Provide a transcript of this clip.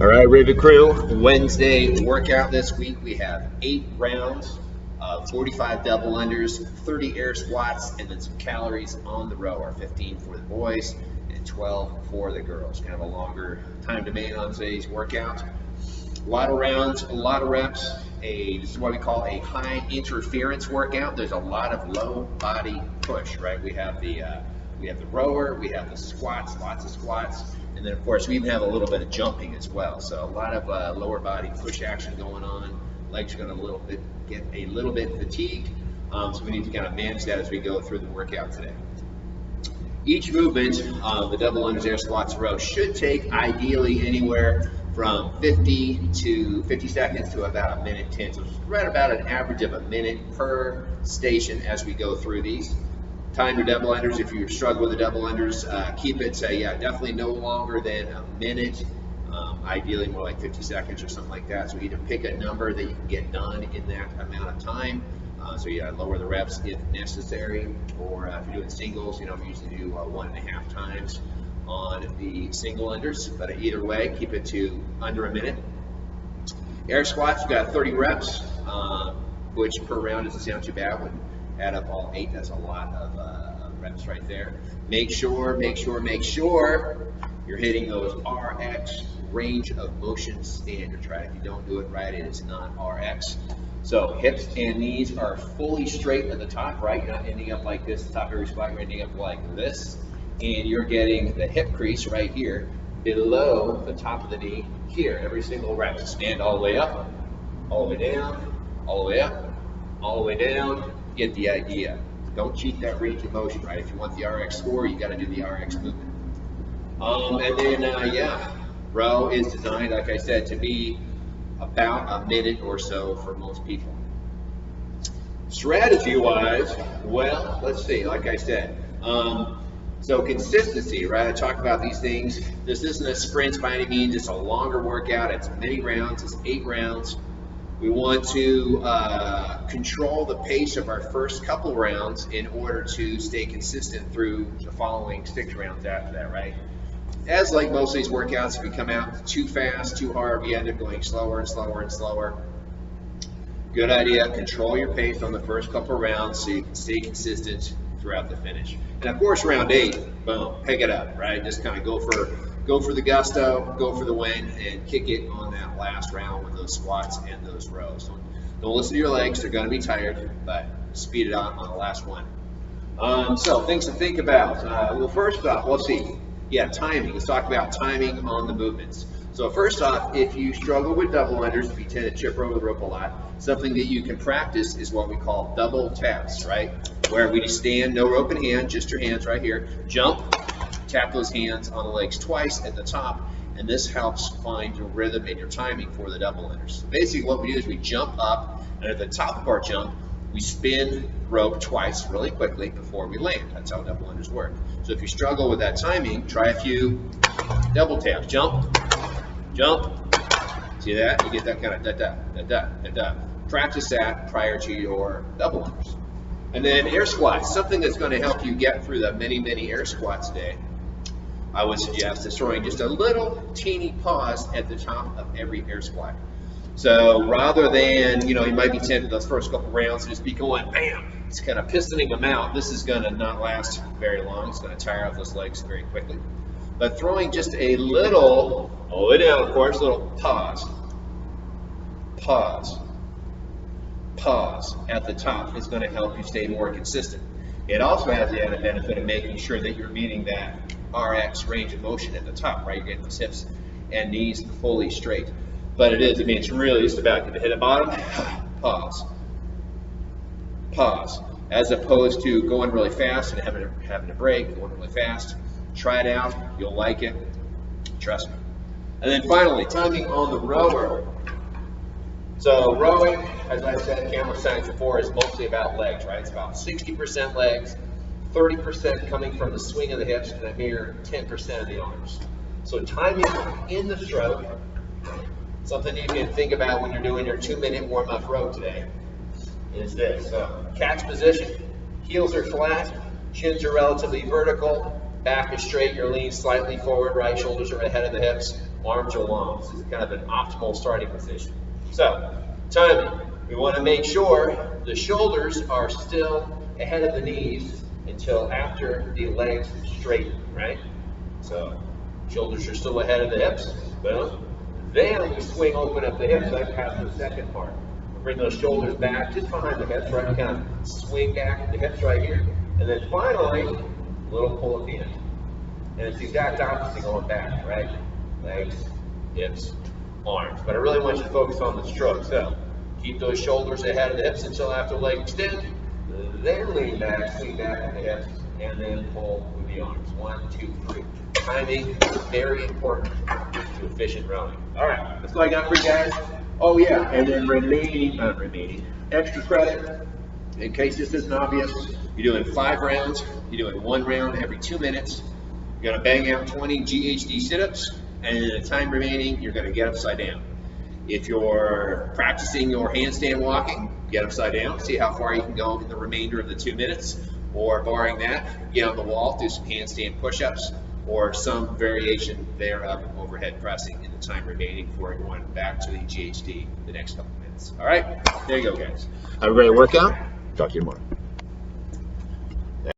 All right, Rivet crew, Wednesday workout this week. We have 8 rounds of 45 double unders, 30 air squats, and then some calories on the row, or 15 for the boys and 12 for the girls. Kind of a longer time demand on today's workout. A lot of rounds, a lot of reps. This is what we call a high interference workout. There's a lot of low body push, right? We have the rower, we have the squats, lots of squats. And then, of course, we even have a little bit of jumping as well. So a lot of lower body push action going on. Legs are going to get a little bit fatigued. So we need to kind of manage that as we go through the workout today. Each movement, the double unders, air squats, row, should take ideally anywhere from 50 seconds to about a minute 10. So it's right about an average of a minute per station as we go through these. Time your double unders. If you struggle with the double unders, keep it definitely no longer than a minute, ideally more like 50 seconds or something like that. So either pick a number that you can get done in that amount of time. So lower the reps if necessary, or if you're doing singles, we usually do 1.5 times on the single unders, but either way, keep it to under a minute. Air squats, you've got 30 reps, which per round doesn't sound too bad. When add up all 8, that's a lot of reps right there. Make sure you're hitting those RX range of motion standards, right? If you don't do it right, it is not RX. So hips and knees are fully straight at the top, right? You're not ending up like this at the top of every squat, you're ending up like this. And you're getting the hip crease right here below the top of the knee here, every single rep. So stand all the way up, all the way down, all the way up, all the way down. Get the idea. Don't cheat that range of motion, right? If you want the RX score, you got to do the RX movement. And then, row is designed, like I said, to be about a minute or so for most people. Strategy-wise, well, let's see. Like I said, so consistency, right? I talk about these things. This isn't a sprint by any means. It's a longer workout. It's many rounds. It's 8 rounds. We want to control the pace of our first couple rounds in order to stay consistent through the following 6 rounds after that, right? As like most of these workouts, if we come out too fast, too hard, we end up going slower and slower and slower. Good idea, control your pace on the first couple rounds so you can stay consistent throughout the finish. And of course, round 8, boom, pick it up, right? Just kind of go for the gusto, go for the win, and kick it on that last round with those squats and those rows. Don't listen to your legs, they're going to be tired, but speed it up on the last one. So things to think about. Well, first off, let's see. Timing. Let's talk about timing on the movements. So first off, if you struggle with double unders, if you tend to chip over the rope a lot, something that you can practice is what we call double taps, right? Where we just stand, no rope in hand, just your hands right here, jump, tap those hands on the legs twice at the top, and this helps find your rhythm and your timing for the double unders. So basically what we do is we jump up, and at the top of our jump, we spin rope twice really quickly before we land. That's how double unders work. So if you struggle with that timing, try a few double taps. Jump, jump. See that? You get that kind of da-da, da-da, da-da. Practice that prior to your double unders. And then air squats, something that's going to help you get through the many, many air squats today. I would suggest is throwing just a little teeny pause at the top of every air squat. So rather than, you might be tempted those first couple rounds to just be going, bam, it's kind of pistoning them out. This is going to not last very long. It's going to tire out those legs very quickly. But throwing just a little, all the way down, of course, little pause at the top is going to help you stay more consistent. It also has the added benefit of making sure that you're meeting that RX range of motion at the top, right? You're getting those hips and knees fully straight. But it's really just about to hit a bottom, pause, as opposed to going really fast and having a break, going really fast. Try it out, you'll like it, trust me. And then finally, timing on the rower. So rowing, as I said, camera science before, is mostly about legs, right? It's about 60% legs, 30% coming from the swing of the hips, and a mere 10% of the arms. So timing in the stroke, something you can think about when you're doing your 2-minute warm-up row today, is this. So catch position, heels are flat, shins are relatively vertical, back is straight, you're leaning slightly forward, right shoulders are ahead of the hips. arms are long. This is kind of an optimal starting position. So, timing. We want to make sure the shoulders are still ahead of the knees until after the legs straighten, right? So, shoulders are still ahead of the hips. Boom. Then we swing open up the hips right past the second part. Bring those shoulders back just behind the hips, right? Kind of swing back the hips right here. And then finally, a little pull at the end. And it's the exact opposite going back, right? Legs, hips, arms. But I really want you to focus on the stroke. So keep those shoulders ahead of the hips until after leg extend. Then lean back, swing back with the hips, and then pull with the arms. 1, 2, 3. Timing is very important to efficient rowing. All right, that's all I got for you guys. Oh yeah, and then extra credit, in case this isn't obvious, you're doing 5 rounds, you're doing 1 round every 2 minutes, you're gonna bang out 20 GHD sit-ups, and in the time remaining, you're gonna get upside down. If you're practicing your handstand walking, get upside down, see how far you can go in the remainder of the 2 minutes, or barring that, get on the wall, do some handstand push-ups, or some variation thereof overhead pressing in the time remaining before going back to the GHD the next couple minutes. All right, there you go, guys. Have a great workout. Talk to you tomorrow.